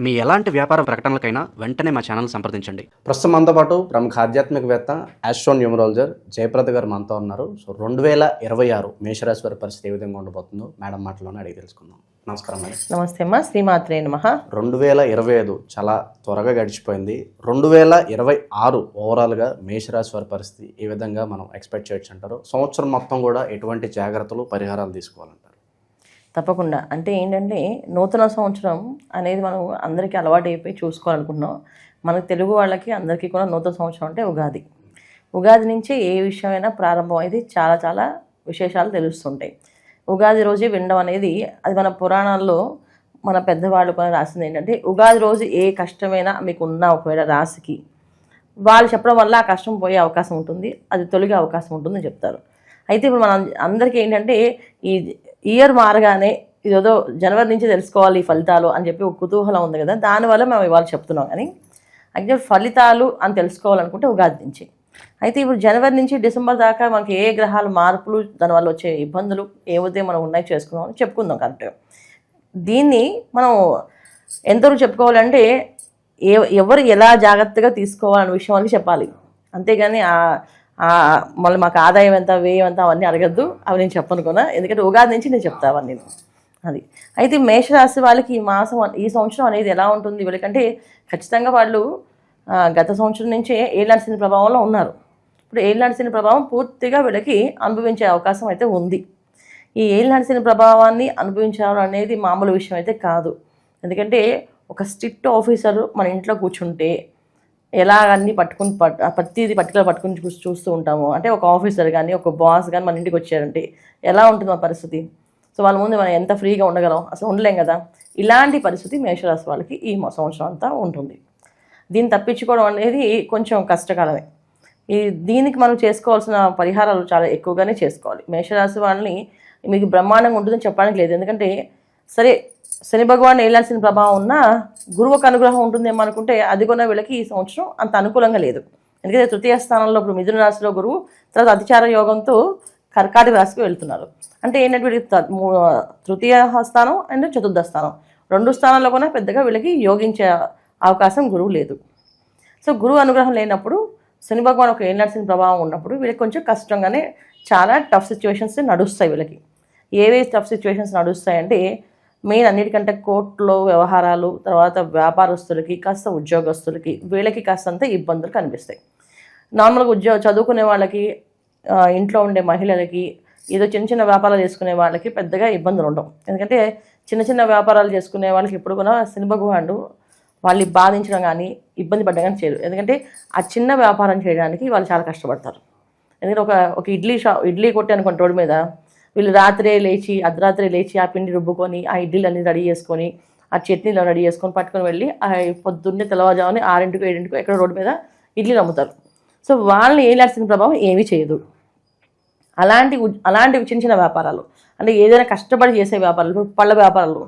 మీ ఎలాంటి వ్యాపార ప్రకటనలకైనా వెంటనే మా ఛానల్ సంప్రదించండి. ప్రస్తుతం మనతో పాటు ప్రముఖ ఆధ్యాత్మికవేత్త ఆస్ట్రోన్యూమరాలజర్ జయప్రద గారు మనతో ఉన్నారు. సో 2026 మేషరాశి వారి పరిస్థితి ఏ విధంగా ఉండబోతుందో మేడం మాటలోనే అడిగి తెలుసుకుందాం. నమస్కారం మేడం. నమస్తే అమ్మా, శ్రీమాత్రే నమః. 2025 చాలా త్వరగా గడిచిపోయింది. 2026 ఓవరాల్గా మేషరాశి వారి పరిస్థితి ఏ విధంగా మనం ఎక్స్పెక్ట్ చేయొచ్చు అంటారు? సంవత్సరం మొత్తం కూడా ఎటువంటి జాగ్రత్తలు పరిహారాలు తీసుకోవాలంటారు? తప్పకుండా. అంటే ఏంటంటే నూతన సంవత్సరం అనేది మనం అందరికీ అలవాటు అయిపోయి చూసుకోవాలనుకున్నాం. మనకు తెలుగు వాళ్ళకి అందరికీ కూడా నూతన సంవత్సరం అంటే ఉగాది. ఉగాది నుంచి ఏ విషయమైనా ప్రారంభం అయితే చాలా చాలా విశేషాలు తెలుస్తుంటాయి. ఉగాది రోజే వినడం అనేది అది మన పురాణాల్లో మన పెద్దవాళ్ళు కూడా రాసింది ఏంటంటే ఉగాది రోజు ఏ కష్టమైనా మీకు ఉన్న ఒకవేళ రాశికి వాళ్ళు చెప్పడం వల్ల ఆ కష్టం పోయే అవకాశం ఉంటుంది, అది తొలగే అవకాశం ఉంటుందని చెప్తారు. అయితే ఇప్పుడు మన అందరికీ ఏంటంటే ఈ ఇయర్ మారగానే ఇదేదో జనవరి నుంచి తెలుసుకోవాలి ఈ ఫలితాలు అని చెప్పి ఒక కుతూహలం ఉంది కదా, దానివల్ల మేము ఇవాళ చెప్తున్నాం. కానీ అయితే ఫలితాలు అని తెలుసుకోవాలనుకుంటే ఉగాది నుంచి. అయితే ఇప్పుడు జనవరి నుంచి డిసెంబర్ దాకా మనకి ఏ గ్రహాల మార్పులు దానివల్ల వచ్చే ఇబ్బందులు ఏవైతే మనం ఉన్నాయి చేసుకున్నాం అని చెప్పుకుందాం కరెక్ట్గా. దీన్ని మనం ఎంతవరకు చెప్పుకోవాలంటే ఎవరు ఎలా జాగ్రత్తగా తీసుకోవాలనే విషయం అని చెప్పాలి. అంతేగాని మళ్ళీ మాకు ఆదాయం ఎంత వ్యయం ఎంత అవన్నీ అడగద్దు, అవి నేను చెప్పనుకున్నా. ఎందుకంటే ఉగాది నుంచి నేను చెప్తా అవన్నీ. అది అయితే మేషరాశి వాళ్ళకి ఈ సంవత్సరం అనేది ఎలా ఉంటుంది వీళ్ళకంటే ఖచ్చితంగా వాళ్ళు గత సంవత్సరం నుంచే ఏలినాటి శని ప్రభావంలో ఉన్నారు. ఇప్పుడు ఏలినాటి శని ప్రభావం పూర్తిగా వీళ్ళకి అనుభవించే అవకాశం అయితే ఉంది. ఈ ఏలినాటి శని ప్రభావాన్ని అనుభవించడం అనేది మామూలు విషయం అయితే కాదు. ఎందుకంటే ఒక స్ట్రిక్ట్ ఆఫీసర్ మన ఇంట్లో కూర్చుంటే ఎలా అన్నీ ప్రతిదీ పర్టికులర్ పట్టుకుని చూస్తూ ఉంటాము. అంటే ఒక ఆఫీసర్ కానీ ఒక బాస్ కానీ మన ఇంటికి వచ్చారంటే ఎలా ఉంటుంది మన పరిస్థితి? సో వాళ్ళ ముందు మనం ఎంత ఫ్రీగా ఉండగలం? అసలు ఉండలేం కదా. ఇలాంటి పరిస్థితి మేషరాశి వాళ్ళకి ఈ సంవత్సరం అంతా ఉంటుంది. దీన్ని తప్పించుకోవడం అనేది కొంచెం కష్టకాలమే. దీనికి మనం చేసుకోవాల్సిన పరిహారాలు చాలా ఎక్కువగానే చేసుకోవాలి. మేషరాశి వాళ్ళని మీకు బ్రహ్మాండంగా ఉంటుందని చెప్పడానికి లేదు. ఎందుకంటే సరే శని భగవాన్ ఏలాల్సిన ప్రభావం ఉన్నా గురువు ఒక అనుగ్రహం ఉంటుందేమో అనుకుంటే అది కూడా వీళ్ళకి ఈ సంవత్సరం అంత అనుకూలంగా లేదు. ఎందుకంటే తృతీయ స్థానంలో ఇప్పుడు మిథున రాశిలో గురువు, తర్వాత అతిచార యోగంతో కర్కాటక రాశికి వెళ్తున్నారు. అంటే ఏంటంటే వీళ్ళకి తృతీయ స్థానం అండ్ చతుర్థ స్థానం రెండు స్థానాల్లో కూడా పెద్దగా వీళ్ళకి యోగించే అవకాశం గురువు లేదు. సో గురువు అనుగ్రహం లేనప్పుడు శని భగవాన్ ఒక ఏలినాటి ప్రభావం ఉన్నప్పుడు వీళ్ళకి కొంచెం కష్టంగానే చాలా టఫ్ సిచ్యువేషన్స్ నడుస్తాయి. వీళ్ళకి ఏవే టఫ్ సిచ్యువేషన్స్ నడుస్తాయంటే మెయిన్ అన్నిటికంటే కోర్టులో వ్యవహారాలు, తర్వాత వ్యాపారస్తులకి కాస్త ఉద్యోగస్తులకి వీళ్ళకి కాస్తంత ఇబ్బందులు కనిపిస్తాయి. నార్మల్గా చదువుకునే వాళ్ళకి, ఇంట్లో ఉండే మహిళలకి, ఏదో చిన్న చిన్న వ్యాపారాలు చేసుకునే వాళ్ళకి పెద్దగా ఇబ్బందులు ఉండవు. ఎందుకంటే చిన్న చిన్న వ్యాపారాలు చేసుకునే వాళ్ళకి ఎప్పుడు కూడా శని భగవానుడు వాళ్ళు బాధించడం కానీ ఇబ్బంది పడ్డం కానీ చేయరు. ఎందుకంటే ఆ చిన్న వ్యాపారం చేయడానికి వాళ్ళు చాలా కష్టపడతారు. ఎందుకంటే ఒక ఇడ్లీ కొట్టి అనుకోండి రోడ్డు మీద, వీళ్ళు అర్ధరాత్రే లేచి ఆ పిండి రుబ్బుకొని ఆ ఇడ్లీలన్నీ రెడీ చేసుకొని ఆ చట్నీలో రెడీ చేసుకొని పట్టుకొని వెళ్ళి పొద్దున్నే తెల్లవారుజాముని 6 7 ఎక్కడ రోడ్డు మీద ఇడ్లీలు అమ్ముతారు. సో వాళ్ళని ఏలాల్సిన ప్రభావం ఏమీ చేయదు. అలాంటివి చిన్న చిన్న వ్యాపారాలు అంటే ఏదైనా కష్టపడి చేసే వ్యాపారాలు, పళ్ళ వ్యాపారాలు,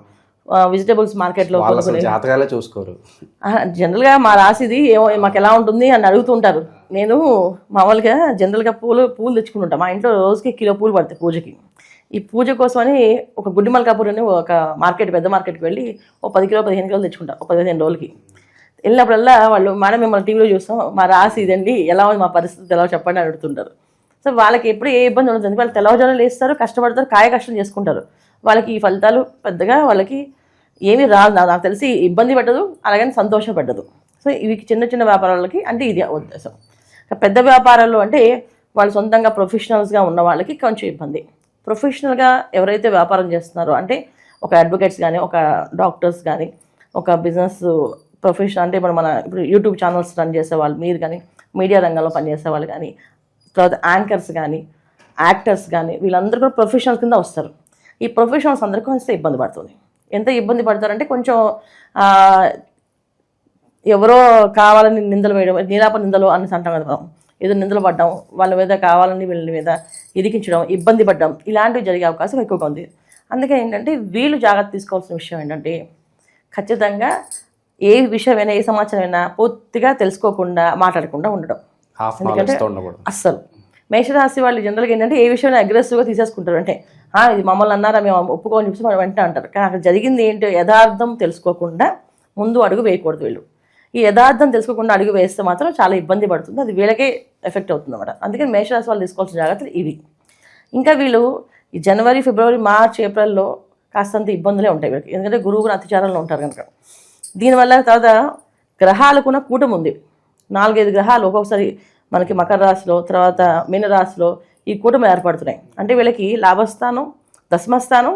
వెజిటేబుల్స్ మార్కెట్లో జాతకాలే చూసుకోరు. జనరల్గా మా రాశిది మాకు ఎలా ఉంటుంది అని అడుగుతుంటారు. నేను మామూలుగా జనరల్గా పూలు తెచ్చుకుంటుంటాను. మా ఇంట్లో రోజుకి కిలో పూలు పడతాయి పూజకి. ఈ పూజ కోసమని ఒక గుడ్డి మల్కాపూర్ అని ఒక పెద్ద మార్కెట్కి వెళ్ళి 10 కిలో 15 కిలోలు తెచ్చుకుంటాం. 15 రోజులకి వెళ్ళినప్పుడల్లా వాళ్ళు మేడం మిమ్మల్ని టీవీలో చూస్తాం, మా రాశి ఇదండి, ఎలా ఉంది మా పరిస్థితి ఎలా చెప్పండి అని అడుగుతుంటారు. సో వాళ్ళకి ఎప్పుడు ఏ ఇబ్బంది ఉంటుంది, వాళ్ళు తెల్లవారుజామున లేస్తారు, కష్టపడతారు, కష్టం చేసుకుంటారు. వాళ్ళకి ఈ ఫలితాలు పెద్దగా వాళ్ళకి ఏమీ రాదు. నాకు తెలిసి ఇబ్బంది పడ్డదు, అలాగని సంతోషపడ్డదు. సో ఇవి చిన్న చిన్న వ్యాపారాలకి అంటే ఇది ఉద్దేశం. పెద్ద వ్యాపారాలు అంటే వాళ్ళు సొంతంగా ప్రొఫెషనల్స్గా ఉన్న వాళ్ళకి కొంచెం ఇబ్బంది. ప్రొఫెషనల్గా ఎవరైతే వ్యాపారం చేస్తున్నారో అంటే ఒక అడ్వకేట్స్ కానీ, ఒక డాక్టర్స్ కానీ, ఒక బిజినెస్ ప్రొఫెషన్ అంటే ఇప్పుడు యూట్యూబ్ ఛానల్స్ రన్ చేసే వాళ్ళు, మీరు కానీ మీడియా రంగంలో పనిచేసే వాళ్ళు కానీ, తర్వాత యాంకర్స్ కానీ, యాక్టర్స్ కానీ, వీళ్ళందరూ కూడా ప్రొఫెషనల్స్ కింద వస్తారు. ఈ ప్రొఫెషనల్స్ అందరికీ కొంచెం ఇబ్బంది పడుతుంది. ఎంత ఇబ్బంది పడతారంటే కొంచెం ఎవరో కావాలని నిందలు వేయడం, నీలాప నిందలు అని అంటాం కదా మనం, ఏదో నిందలు పడ్డం, వాళ్ళ మీద కావాలని వీళ్ళ మీద ఇరికించడం, ఇబ్బంది పడ్డం, ఇలాంటివి జరిగే అవకాశం ఎక్కువగా ఉంది. అందుకే ఏంటంటే వీళ్ళు జాగ్రత్త తీసుకోవాల్సిన విషయం ఏంటంటే ఖచ్చితంగా ఏ విషయమైనా ఏ సమాచారమైనా పూర్తిగా తెలుసుకోకుండా మాట్లాడకుండా ఉండడం. ఎందుకంటే అస్సలు మేషరాశి వాళ్ళు జనరల్గా ఏంటంటే ఏ విషయంలో అగ్రెసివ్గా తీసేసుకుంటారు. అంటే ఇది మమ్మల్ని అన్నారా మేము ఒప్పుకోని చెప్పి మనం వెంటనే అంటారు. కానీ అక్కడ జరిగింది ఏంటో యథార్థం తెలుసుకోకుండా ముందు అడుగు వేయకూడదు వీళ్ళు. ఈ యథార్థం తెలుసుకోకుండా అడుగు వేస్తే మాత్రం చాలా ఇబ్బంది పడుతుంది, అది వీళ్ళకే ఎఫెక్ట్ అవుతుంది అన్నమాట. అందుకని మేషరాశి వాళ్ళు తీసుకోవాల్సిన జాగ్రత్తలు ఇవి. ఇంకా వీళ్ళు ఈ జనవరి, ఫిబ్రవరి, మార్చ్, ఏప్రిల్లో కాస్తంత ఇబ్బందులే ఉంటాయి వీళ్ళకి, ఎందుకంటే గురువు అతిచారంలో ఉంటారు కనుక. దీనివల్ల తర్వాత గ్రహాలకున్న కూటమి ఉంది, 4-5 గ్రహాలు ఒక్కొక్కసారి మనకి మకర రాశిలో, తర్వాత మీనరాశిలో ఈ కూటమి ఏర్పడుతున్నాయి. అంటే వీళ్ళకి లాభస్థానం, దశమస్థానం,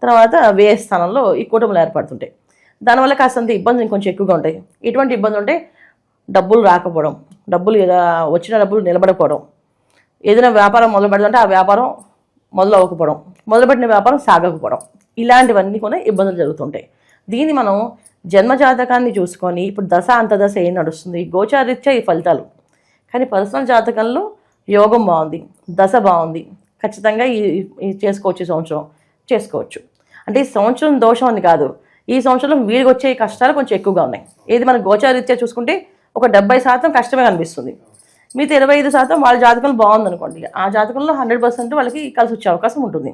తర్వాత వ్యయస్థానంలో ఈ కూటములు ఏర్పడుతుంటాయి. దానివల్ల కాస్తంత ఇబ్బందులు ఇంకొంచెం ఎక్కువగా ఉంటాయి. ఎటువంటి ఇబ్బంది ఉంటే డబ్బులు రాకపోవడం, వచ్చిన డబ్బులు నిలబడకపోవడం, ఏదైనా వ్యాపారం మొదలు పెడుతుంటే ఆ వ్యాపారం మొదలు అవ్వకపోవడం, మొదలుపెట్టిన వ్యాపారం సాగకపోవడం, ఇలాంటివన్నీ కూడా ఇబ్బందులు జరుగుతుంటాయి. దీన్ని మనం జన్మజాతకాన్ని చూసుకొని ఇప్పుడు దశ అంతదశ ఏం నడుస్తుంది, గోచారీత్యా ఈ ఫలితాలు. కానీ పర్సనల్ జాతకంలో యోగం బాగుంది, దశ బాగుంది, ఖచ్చితంగా ఈ చేసుకోవచ్చు, ఈ సంవత్సరం చేసుకోవచ్చు. అంటే ఈ సంవత్సరం దోషం అని కాదు, ఈ సంవత్సరంలో వీడికి వచ్చే కష్టాలు కొంచెం ఎక్కువగా ఉన్నాయి. ఏది మన గోచారీత్యా చూసుకుంటే ఒక 70% కష్టమే కనిపిస్తుంది, మిగతా 25% వాళ్ళ జాతకంలో బాగుందనుకోండి, ఆ జాతకంలో 100% వాళ్ళకి కలిసి వచ్చే అవకాశం ఉంటుంది.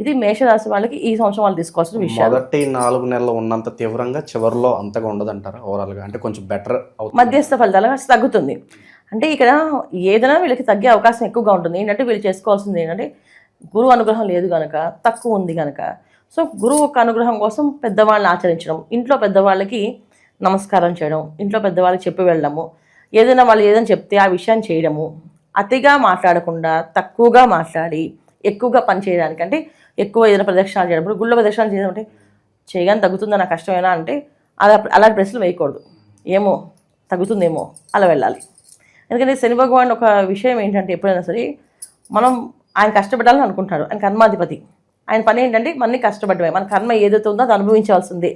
ఇది మేషరాశి వాళ్ళకి ఈ సంవత్సరం వాళ్ళు తీసుకోవాల్సిన విషయం. మొదటి 4 నెలలు ఉన్నంత తీవ్రంగా చివరిలో అంతగా ఉండదంటారా ఓవరాల్గా? అంటే కొంచెం బెటర్ అవుతుంది, మధ్యస్థ ఫలితాలు తగ్గుతుంది. అంటే ఇక్కడ ఏదైనా వీళ్ళకి తగ్గే అవకాశం ఎక్కువగా ఉంటుంది. ఏంటంటే వీళ్ళు చేసుకోవాల్సింది ఏంటంటే గురువు అనుగ్రహం లేదు కనుక, తక్కువ ఉంది కనుక, సో గురువు యొక్క అనుగ్రహం కోసం పెద్దవాళ్ళని ఆచరించడం, ఇంట్లో పెద్దవాళ్ళకి నమస్కారం చేయడం, ఇంట్లో పెద్దవాళ్ళకి చెప్పి వెళ్ళడము, ఏదైనా వాళ్ళు ఏదైనా చెప్తే ఆ విషయాన్ని చేయడము, అతిగా మాట్లాడకుండా తక్కువగా మాట్లాడి ఎక్కువగా పని చేయడానికి, అంటే ఎక్కువ ఏదైనా ప్రదక్షిణాలు చేయడం. ఇప్పుడు గుళ్ళో ప్రదక్షిణాలు చేయడం అంటే చేయగానే తగ్గుతుందా, నా కష్టమేనా అంటే అలాంటి ప్రశ్నలు వేయకూడదు. ఏమో తగ్గుతుందేమో అలా వెళ్ళాలి. ఎందుకంటే శని భగవాన్ ఒక విషయం ఏంటంటే ఎప్పుడైనా సరే మనం ఆయన కష్టపడాలని అనుకుంటాడు, ఆయన కర్మాధిపతి. ఆయన పని ఏంటంటే మనని కష్టపడమే, మన కర్మ ఏదైతే ఉందో అది అనుభవించాల్సిందే,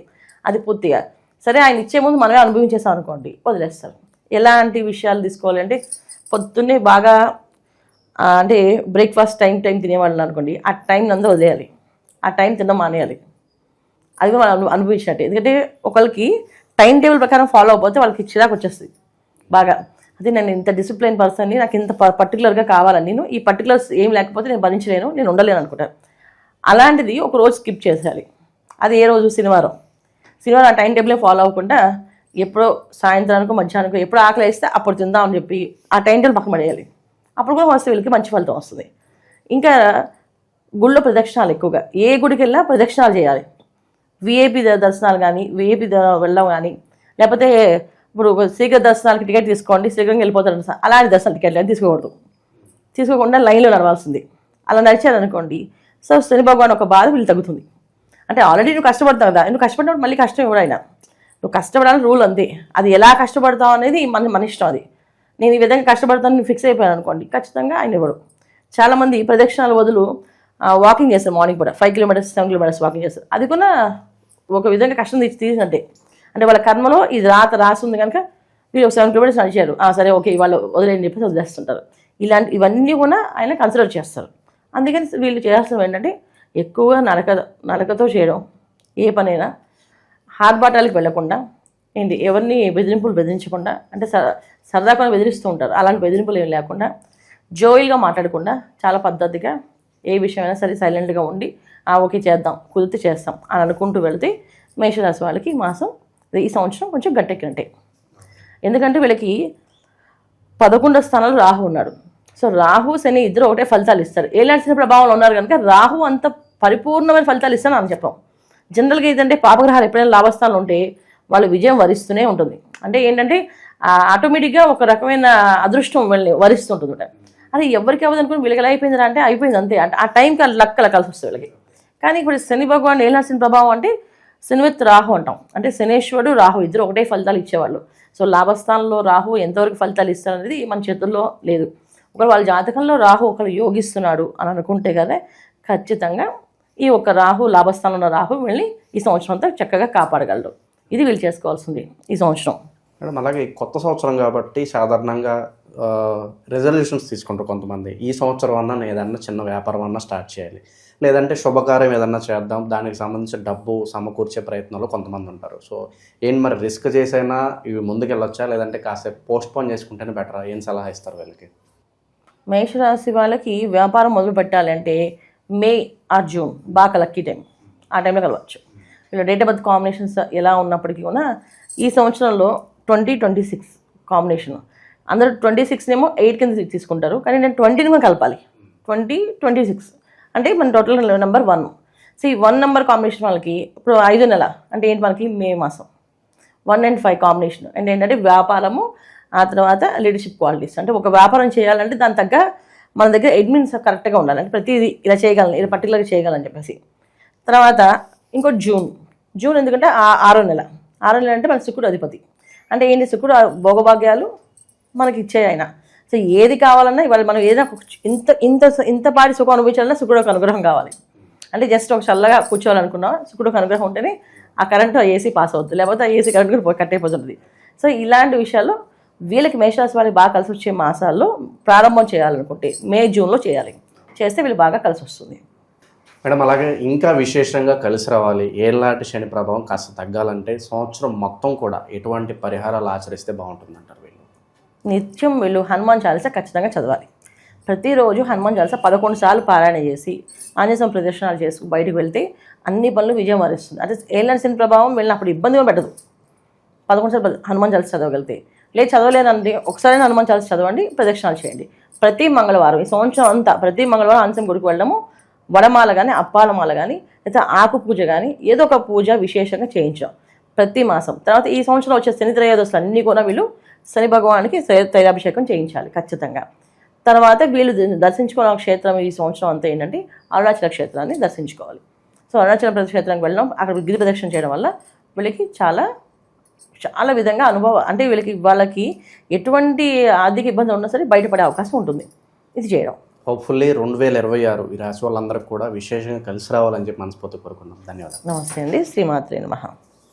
అది పూర్తిగా. సరే ఆయన ఇచ్చే ముందు మనమే అనుభవించేసాం అనుకోండి, వదిలేస్తారు. ఎలాంటి విషయాలు తీసుకోవాలి అంటే పొద్దున్నే బాగా అంటే బ్రేక్ఫాస్ట్ టైం తినేవాళ్ళని అనుకోండి, ఆ టైం నందు వదిలేయాలి, ఆ టైం తినడం మానేయాలి. అది కూడా మనం అనుభవించినట్టే. ఎందుకంటే ఒకరికి టైం టేబుల్ ప్రకారం ఫాలో అయిపోతే వాళ్ళకి చిరాకు వచ్చేస్తుంది బాగా. అదే నేను ఇంత డిసిప్లిన్ పర్సన్ని, నాకు ఇంత పర్టికులర్గా కావాలని, నేను ఈ పర్టికులర్స్ ఏం లేకపోతే నేను భరించలేను, నేను ఉండలేను అనుకుంటాను. అలాంటిది ఒక రోజు స్కిప్ చేసేయాలి. అది ఏ రోజు? శనివారం ఆ టైం టేబులే ఫాలో అవ్వకుండా ఎప్పుడో సాయంత్రానికో మధ్యాహ్నానికో ఎప్పుడు ఆకలి వేస్తే అప్పుడు తిందాం అని చెప్పి ఆ టైం టేబుల్ పక్కన పడేయాలి. అప్పుడు కూడా వస్తే వీళ్ళకి మంచి ఫలితం వస్తుంది. ఇంకా గుళ్ళో ప్రదక్షిణాలు ఎక్కువగా, ఏ గుడికి వెళ్ళినా ప్రదక్షిణాలు చేయాలి. విఐపి దర్శనాలు కానీ, విఐపి వెళ్ళడం కానీ, లేకపోతే ఇప్పుడు శీఘ్ర దర్శనాలకి టికెట్ తీసుకోండి, శీఘ్రంగా వెళ్ళిపోతారు, అలాంటి దర్శనాలు టికెట్లు అని తీసుకోకుండా లైన్లో నడవాల్సింది. అలా నడిచారనుకోండి, సో శని భగవాన్ ఒక బాధ వీళ్ళు తగ్గుతుంది. అంటే ఆల్రెడీ నువ్వు కష్టపడతావు కదా, నువ్వు కష్టపడినప్పుడు మళ్ళీ కష్టం ఇవ్వడైనా, నువ్వు కష్టపడాలని రూల్ అంతే. అది ఎలా కష్టపడతావు అనేది మన ఇష్టం. అది నేను ఈ విధంగా కష్టపడతాను నేను ఫిక్స్ అయిపోయాను అనుకోండి, ఖచ్చితంగా ఆయన ఇవ్వడు. చాలామంది ప్రదక్షిణాల బదులు వాకింగ్ చేస్తారు, మార్నింగ్ కూడా 5 కిలోమీటర్స్ 7 కిలోమీటర్స్ వాకింగ్ చేస్తారు. అది కూడా ఒక విధంగా కష్టం తీసినట్టే. అంటే వాళ్ళ కర్మలో ఇది రాసి ఉంది కనుక వీళ్ళు 7 కిలోమీటర్స్ నడిచారు, సరే ఓకే వాళ్ళు వదిలేని చెప్పేసి వదిలేస్తుంటారు. ఇవన్నీ కూడా ఆయన కన్సిడర్ చేస్తారు. అందుకని వీళ్ళు చేయాల్సినవి ఏంటంటే ఎక్కువగా నడకతో చేయడం, ఏ పనైనా హార్బాటాలకు వెళ్లకుండా, ఎవరిని బెదిరించకుండా, అంటే సరదాగా బెదిరిస్తూ ఉంటారు, అలాంటి బెదిరింపులు ఏమి లేకుండా, జోయిల్గా మాట్లాడకుండా చాలా పద్ధతిగా ఏ విషయమైనా సరే సైలెంట్గా ఉండి ఓకే చేద్దాం, కుదిరితే చేస్తాం అని అనుకుంటూ వెళితే మేషరాశి వాళ్ళకి ఈ సంవత్సరం కొంచెం గట్టెక్కినట్టే. ఎందుకంటే వీళ్ళకి 11వ స్థానంలో రాహు ఉన్నాడు. సో రాహు శని ఇద్దరు ఒకటే ఫలితాలు ఇస్తారు. ఏలాంటి ప్రభావంలో ఉన్నారు కనుక రాహు అంత పరిపూర్ణమైన ఫలితాలు ఇస్తాను అని చెప్పాం. జనరల్గా ఏంటంటే పాపగ్రహాలు ఎప్పుడైనా లాభస్థానంలో ఉంటే వాళ్ళు విజయం వరిస్తూనే ఉంటుంది. అంటే ఏంటంటే ఆటోమేటిక్గా ఒక రకమైన అదృష్టం వీళ్ళని వరిస్తుంటుంది. అది ఎవరికి అవ్వదు అనుకుని వీళ్ళకి ఎలా అయిపోయిందిరా అంటే అయిపోయింది అంతే. అంటే ఆ టైంకి లక్కల కలిసి వస్తుంది వీళ్ళకి. కానీ ఇప్పుడు శని భగవాన్ ఏలాంటి ప్రభావం అంటే శనివిత్ రాహు అంటాం. అంటే శనేశ్వరుడు రాహు ఇద్దరు ఒకటే ఫలితాలు ఇచ్చేవాళ్ళు. సో లాభస్థానంలో రాహు ఎంతవరకు ఫలితాలు ఇస్తారనేది మన చేతుల్లో లేదు. ఒకవేళ వాళ్ళ జాతకంలో రాహు ఒకరు యోగిస్తున్నాడు అని అనుకుంటే కదా ఖచ్చితంగా ఈ ఒక్క రాహు లాభస్థానంలో ఉన్న రాహు వీళ్ళని ఈ సంవత్సరం అంతా చక్కగా కాపాడగలరు. ఇది వీళ్ళు చేసుకోవాల్సింది ఈ సంవత్సరం. మేడం అలాగే కొత్త సంవత్సరం కాబట్టి సాధారణంగా రెజల్యూషన్స్ తీసుకుంటారు కొంతమంది. ఈ సంవత్సరం అన్నా ఏదన్నా చిన్న వ్యాపారం అన్నా స్టార్ట్ చేయాలి, లేదంటే ఏదన్నా చేద్దాం, దానికి సంబంధించిన డబ్బు సమకూర్చే ప్రయత్నంలో కొంతమంది ఉంటారు. సో మరి రిస్క్ చేసైనా ఇవి ముందుకెళ్ళొచ్చా, లేదంటే కాసేపు పోస్ట్పోన్ చేసుకుంటేనే బెటరా? ఏం సలహా ఇస్తారు వీళ్ళకి? మేషరాశి వాళ్ళకి వ్యాపారం మొదలు పెట్టాలంటే మే ఆర్ జూన్ బాగా లక్కీ టైం. ఆ టైంలో కలవచ్చు. వీళ్ళ డేట్ ఆఫ్ బర్త్ కాంబినేషన్స్ ఎలా ఉన్నప్పటికీ కూడా ఈ సంవత్సరంలో 2026 కాంబినేషన్. అందరూ 26 8 కింద తీసుకుంటారు, కానీ నేను 20ని కూడా కలపాలి. 2026 అంటే మన టోటల్ నెంబర్ 1. సో ఈ 1 నెంబర్ కాంబినేషన్ వాళ్ళకి ఇప్పుడు 5 నెల అంటే ఏంటి, మనకి మే మాసం 1 and 5 కాంబినేషన్. అంటే ఏంటంటే వ్యాపారము, ఆ తర్వాత లీడర్షిప్ క్వాలిటీస్. అంటే ఒక వ్యాపారం చేయాలంటే దాని తగ్గ మన దగ్గర అడ్మిన్స్ కరెక్ట్గా ఉండాలి, అంటే ప్రతిదీ ఇలా చేయగలను, ఇలా పర్టికులర్గా చేయగలని చెప్పేసి. తర్వాత ఇంకో జూన్ ఎందుకంటే 6వ నెల. 6వ నెల అంటే మన శుక్రుడు అధిపతి. అంటే ఏంటి, శుక్రుడు భోగభాగ్యాలు మనకి ఇచ్చే ఆయన. సో ఏది కావాలన్నా ఇవాళ మనం ఏదైనా ఇంత పాటి సుఖం అనుభవించాలన్నా శుక్రుడు ఒక అనుగ్రహం కావాలి. అంటే జస్ట్ ఒక చల్లగా కూర్చోవాలనుకున్నా శుక్రుడు ఒక అనుగ్రహం ఉంటేనే ఆ కరెంటు ఏసీ పాస్ అవుతుంది, లేకపోతే ఆ ఏసీ కరెంట్ కూడా కట్ అయిపోతుంది. సో ఇలాంటి విషయాల్లో వీళ్ళకి మేషరాశి వాళ్ళకి బాగా కలిసి వచ్చే మాసాల్లో ప్రారంభం చేయాలనుకుంటే మే జూన్లో చేయాలి. చేస్తే వీళ్ళు బాగా కలిసి వస్తుంది. మేడం, అలాగే ఇంకా విశేషంగా కలిసి రావాలి, ఏళ్ళనాటి శని ప్రభావం కాస్త తగ్గాలంటే సంవత్సరం మొత్తం కూడా ఎటువంటి పరిహారాలు ఆచరిస్తే బాగుంటుందంటారు వీళ్ళు? నిత్యం వీళ్ళు హనుమాన్ చాలీసా ఖచ్చితంగా చదవాలి. ప్రతిరోజు హనుమాన్ చాలీసా 11 సార్లు పారాయణ చేసి ఆంజనేయ ప్రదర్శనాలు చేసుకుని బయటకు వెళ్తే అన్ని పనులు విజయం వరిస్తుంది. అంటే ఏళ్ళనాటి శని ప్రభావం వీళ్ళని అప్పుడు ఇబ్బందిగా పెట్టదు. 11 సార్లు హనుమాన్ చాలీసా చదవగలిగితే. లేదు చదవలేదండి, ఒకసారి హనుమాన్ చాలీసా చదవండి, ప్రదక్షిణాలు చేయండి. ప్రతి మంగళవారం ఈ సంవత్సరం అంతా ప్రతి మంగళవారం ఆంజనేయ గుడికి వెళ్ళడము, వడమాల కానీ అప్పాలమాల కానీ లేదా ఆకు పూజ కానీ ఏదో ఒక పూజ విశేషంగా చేయించాం ప్రతి మాసం. తర్వాత ఈ సంవత్సరం వచ్చే శని త్రయోదశులు అన్నీ కూడా వీళ్ళు శని భగవానికి తైలాభిషేకం చేయించాలి ఖచ్చితంగా. తర్వాత వీళ్ళు దర్శించుకోవాల క్షేత్రం ఈ సంవత్సరం అంతా ఏంటంటే అరుణాచల క్షేత్రాన్ని దర్శించుకోవాలి. సో అరుణాచల క్షేత్రానికి వెళ్ళడం, అక్కడ గిరి ప్రదక్షిణ చేయడం వల్ల వీళ్ళకి చాలా విధంగా అనుభవం, అంటే వాళ్ళకి ఎటువంటి ఆర్థిక ఇబ్బంది ఉన్నా సరే బయటపడే అవకాశం ఉంటుంది ఇది చేయడం. హోప్ఫుల్లీ 2026 ఈ రాశి వాళ్ళందరికీ కూడా విశేషంగా కలిసి రావాలని చెప్పి మనస్ఫూర్తి కోరుకున్నాం. ధన్యవాదాలు. నమస్తే అండి. శ్రీమాత్రే నమః.